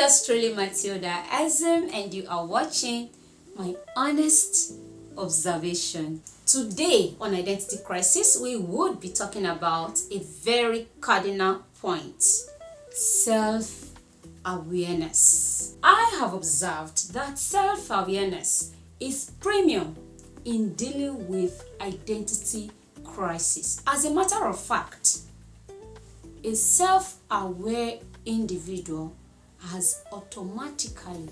yours truly, Matilda Azim, and you are watching my honest observation. Today on Identity Crisis, we would be talking about a very cardinal point: self-awareness. I have observed that self-awareness is premium in dealing with identity crisis. As a matter of fact, a self-aware individual has automatically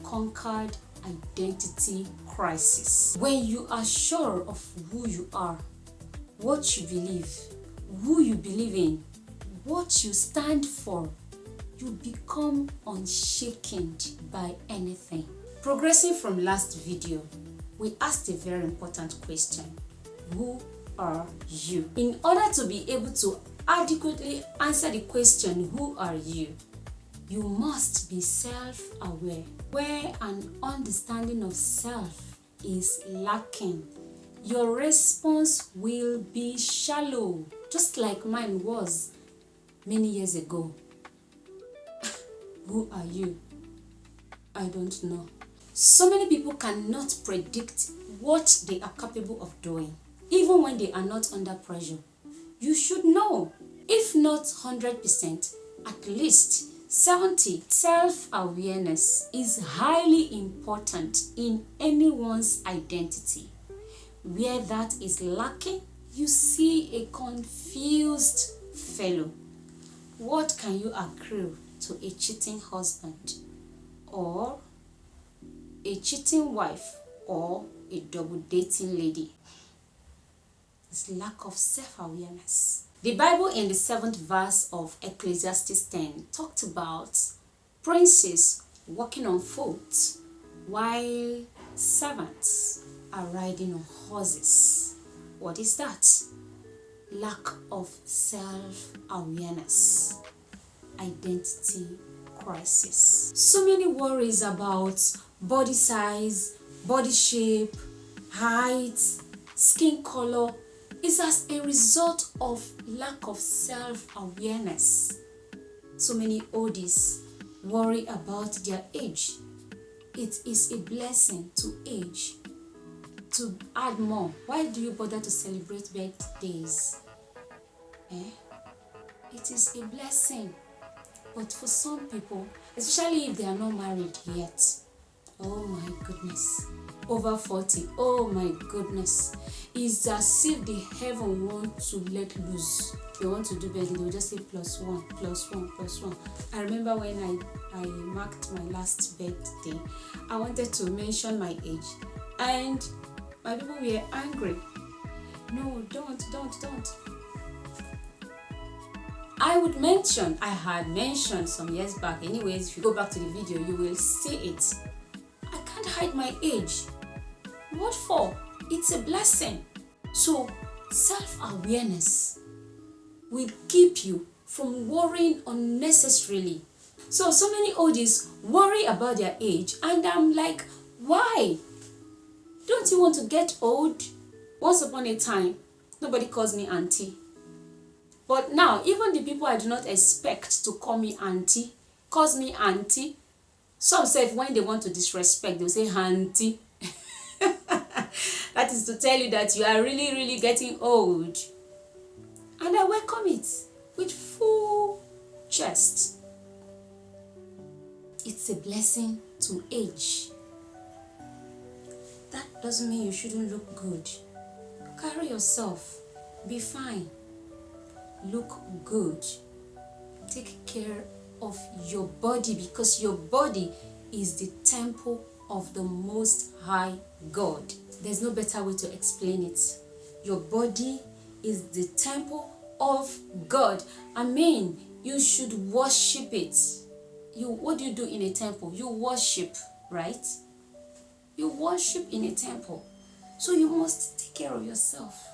conquered identity crisis. When you are sure of who you are, what you believe, who you believe in, what you stand for, you become unshaken by anything. Progressing from last video, we asked a very important question: who are you? In order to be able to adequately answer the question, who are you, you must be self-aware. Where an understanding of self is lacking, your response will be shallow, just like mine was many years ago. Who are you? I don't know. So many people cannot predict what they are capable of doing, even when they are not under pressure. You should know, if not 100%, at least 70%. Self-awareness is highly important in anyone's identity. Where that is lacking, you see a confused fellow. What can you accrue to a cheating husband, or a cheating wife, or a double dating lady? It's lack of self-awareness. The Bible in the 7th verse of Ecclesiastes 10 talked about princes walking on foot while servants are riding on horses. What is that? Lack of self-awareness. Identity crisis. So many worries about body size, body shape, height, skin color is as a result of lack of self-awareness. So many oldies worry about their age. It is a blessing to age, to add more. Why do you bother to celebrate birthdays? It is a blessing. But for some people, especially if they are not married yet, oh my goodness, over 40, oh my goodness, it's as if the heaven wants to let loose. They want to do better, they will just say +1, +1, +1. I remember when I marked my last birthday, I wanted to mention my age, and my people were angry. No, don't. I had mentioned some years back. Anyways, if you go back to the video, you will see it. I can't hide my age. What for? It's a blessing. So, self-awareness will keep you from worrying unnecessarily. So many oldies worry about their age, and I'm like, why? Don't you want to get old? Once upon a time, nobody calls me auntie. But now, even the people I do not expect to call me auntie, calls me auntie. Some say when they want to disrespect, they'll say auntie. That is to tell you that you are really, really getting old. And I welcome it with full chest. It's a blessing to age. That doesn't mean you shouldn't look good. Carry yourself. Be fine. Look good. Take care of your body, because your body is the temple of the Most High God. There's no better way to explain it. Your body is the temple of God. I mean, you should worship it. What do you do in a temple? You worship, right? You worship in a temple. So you must take care of yourself.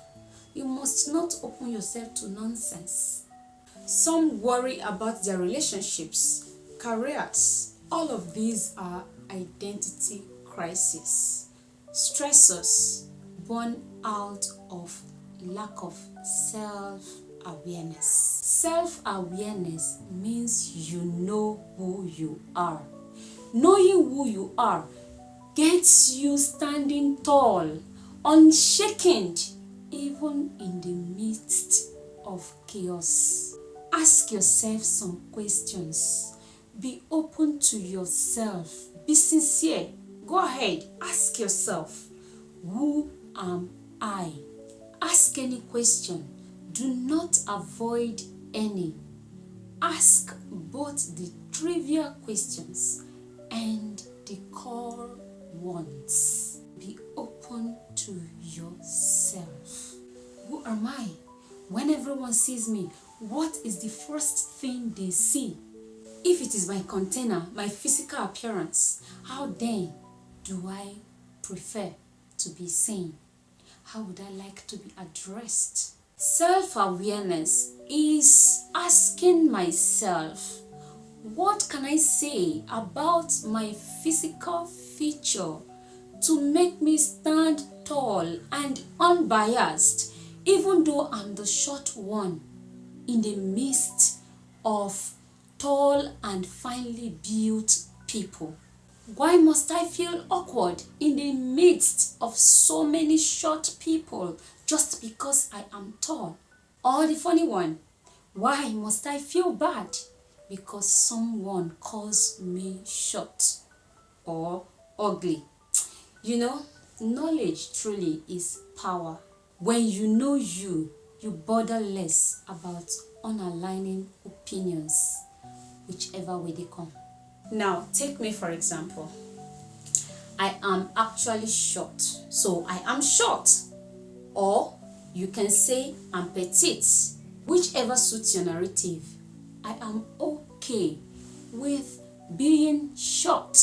You must not open yourself to nonsense. Some worry about their relationships, careers. All of these are identity crisis. Stressors born out of lack of self self-awareness. Self-awareness means you know who you are. Knowing who you are gets you standing tall, unshaken, even in the midst of chaos. Ask yourself some questions. Be open to yourself. Be sincere. Go ahead, ask yourself, who am I? Ask any question. Do not avoid any. Ask both the trivial questions and the core ones. Be open to yourself. Who am I? When everyone sees me, what is the first thing they see? If it is my container, my physical appearance, how then do I prefer to be seen? How would I like to be addressed? Self-awareness is asking myself, what can I say about my physical feature to make me stand tall and unbiased, even though I'm the short one in the midst of tall and finely built people? Why must I feel awkward in the midst of so many short people just because I am tall? Or the funny one, why must I feel bad because someone calls me short or ugly? You know, knowledge truly is power. When you know you bother less about unaligning opinions, whichever way they come. Now, take me for example. I am actually short, so I am short. Or you can say I'm petite. Whichever suits your narrative, I am okay with being short.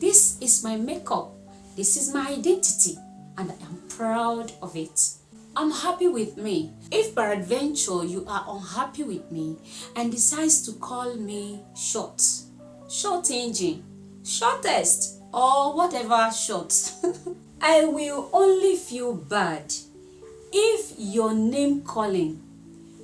This is my makeup. This is my identity, and I am proud of it. I'm happy with me. If peradventure you are unhappy with me and decides to call me short, short engine, shortest, or whatever short, I will only feel bad if your name calling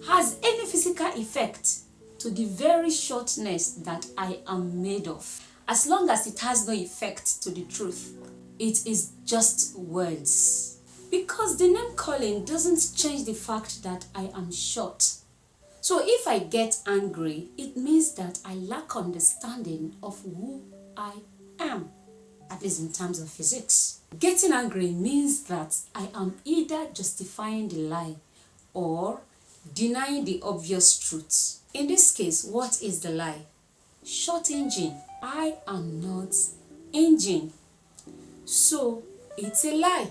has any physical effect to the very shortness that I am made of. As long as it has no effect to the truth, it is just words. Because the name calling doesn't change the fact that I am short. So if I get angry, it means that I lack understanding of who I am, at least in terms of physics. Getting angry means that I am either justifying the lie or denying the obvious truth. In this case, what is the lie? Short engine. I am not engine. So it's a lie.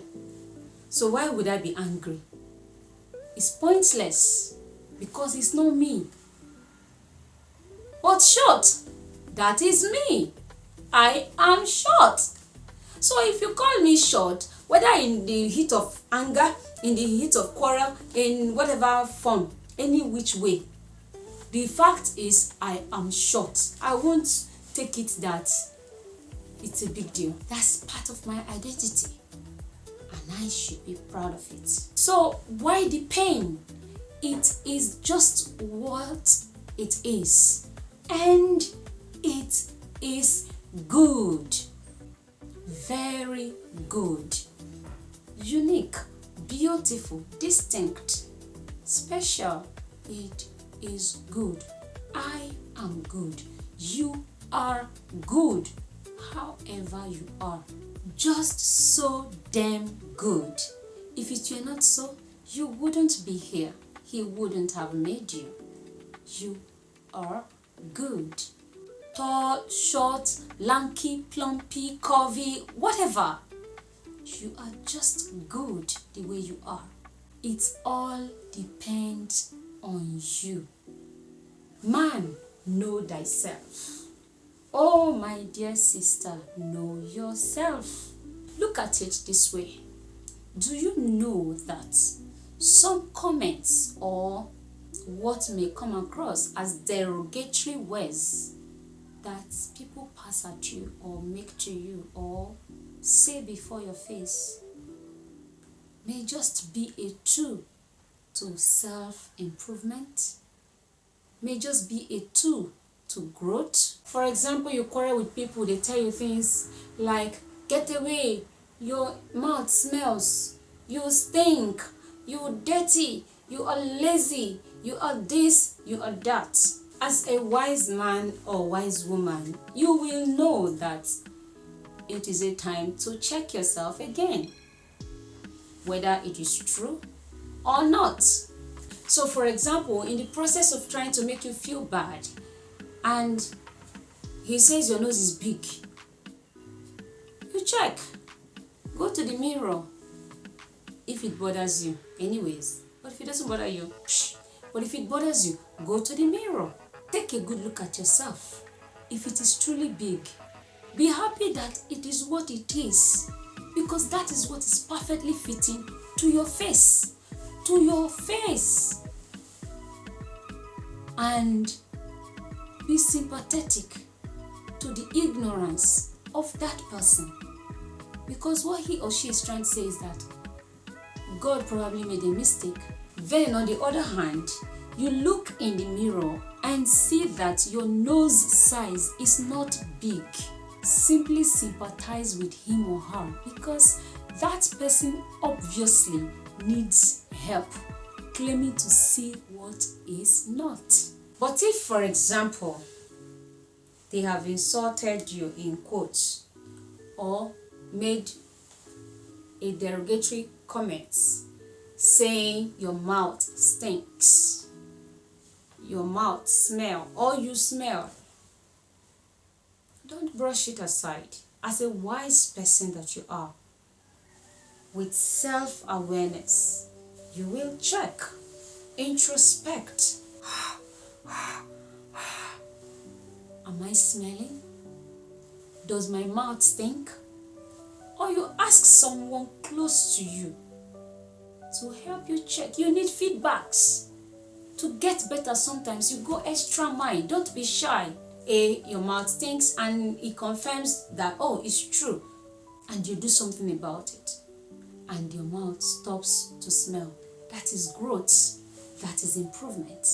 So why would I be angry? It's pointless because it's not me. But short, that is me. I am short. So if you call me short, whether in the heat of anger, in the heat of quarrel, in whatever form, any which way, the fact is I am short. I won't take it that it's a big deal. That's part of my identity, and I should be proud of it. So why the pain? It is just what it is, and it is good, very good, unique, beautiful, distinct, special. It is good. I am good. You are good. However you are, just so damn good. If it were not so, you wouldn't be here. He wouldn't have made you. You are good. Tall, short, lanky, plumpy, curvy, whatever. You are just good the way you are. It all depends on you. Man, know thyself. Oh, my dear sister, know yourself. Look at it this way. Do you know that some comments or what may come across as derogatory words that people pass at you or make to you or say before your face may just be a tool to to self-improvement, may just be a tool to growth. For example, you quarrel with people, they tell you things like, get away, your mouth smells, you stink, you're dirty, you are lazy, you are this, you are that. As a wise man or wise woman, you will know that it is a time to check yourself again, whether it is true or not. So for example, in the process of trying to make you feel bad, and he says your nose is big, you check, go to the mirror if it bothers you anyways. But if it doesn't bother you, but if it bothers you, go to the mirror, take a good look at yourself. If it is truly big, be happy that it is what it is, because that is what is perfectly fitting to your face, and be sympathetic to the ignorance of that person, because what he or she is trying to say is that God probably made a mistake. Then on the other hand, you look in the mirror and see that your nose size is not big. Simply sympathize with him or her, because that person obviously needs help, claiming to see what is not. But if, for example, they have insulted you in quotes or made a derogatory comment saying your mouth stinks, your mouth smell, or you smell, don't brush it aside. As a wise person that you are, with self-awareness, you will check, introspect. Am I smelling? Does my mouth stink? Or you ask someone close to you to help you check. You need feedbacks. To get better, sometimes you go extra mile. Don't be shy. Your mouth stinks, and it confirms that, oh, it's true. And you do something about it, and your mouth stops to smell. That is growth. That is improvement.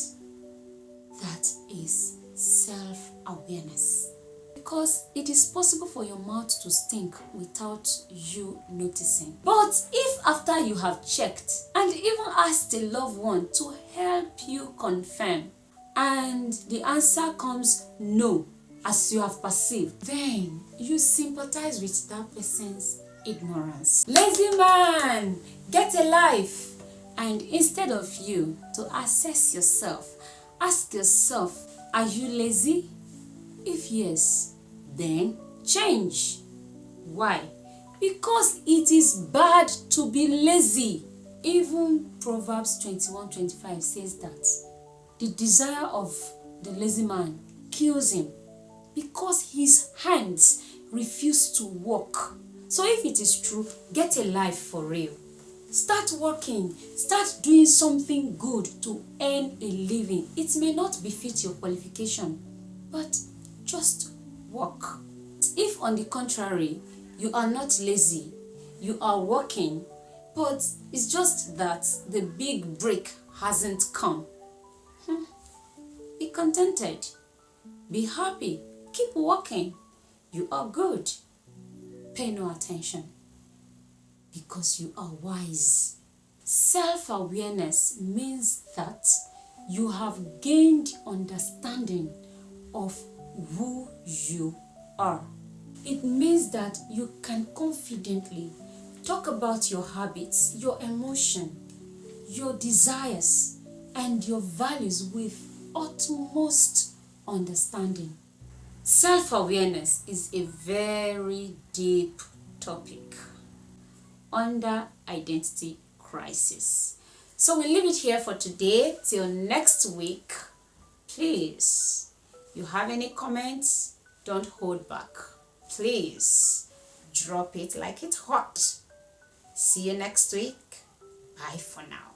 That is self-awareness. Because it is possible for your mouth to stink without you noticing. But if after you have checked and even asked a loved one to help you confirm, and the answer comes no, as you have perceived, then you sympathize with that person's ignorance. Lazy man, get a life. And instead of you to assess yourself, ask yourself, are you lazy? If yes, then change. Why? Because it is bad to be lazy. Even Proverbs 21:25 says that the desire of the lazy man kills him, because his hands refuse to work. So if it is true, get a life for real. Start working. Start doing something good to earn a living. It may not befit your qualification, but just work. If on the contrary, you are not lazy, you are working, but it's just that the big break hasn't come, be contented. Be happy. Keep working. You are good. Pay no attention, because you are wise. Self-awareness means that you have gained understanding of who you are. It means that you can confidently talk about your habits, your emotion, your desires, and your values with utmost understanding. Self-awareness is a very deep topic under identity crisis. So we'll leave it here for today. Till next week. Please, you have any comments, don't hold back. Please drop it like it's hot. See you next week. Bye for now.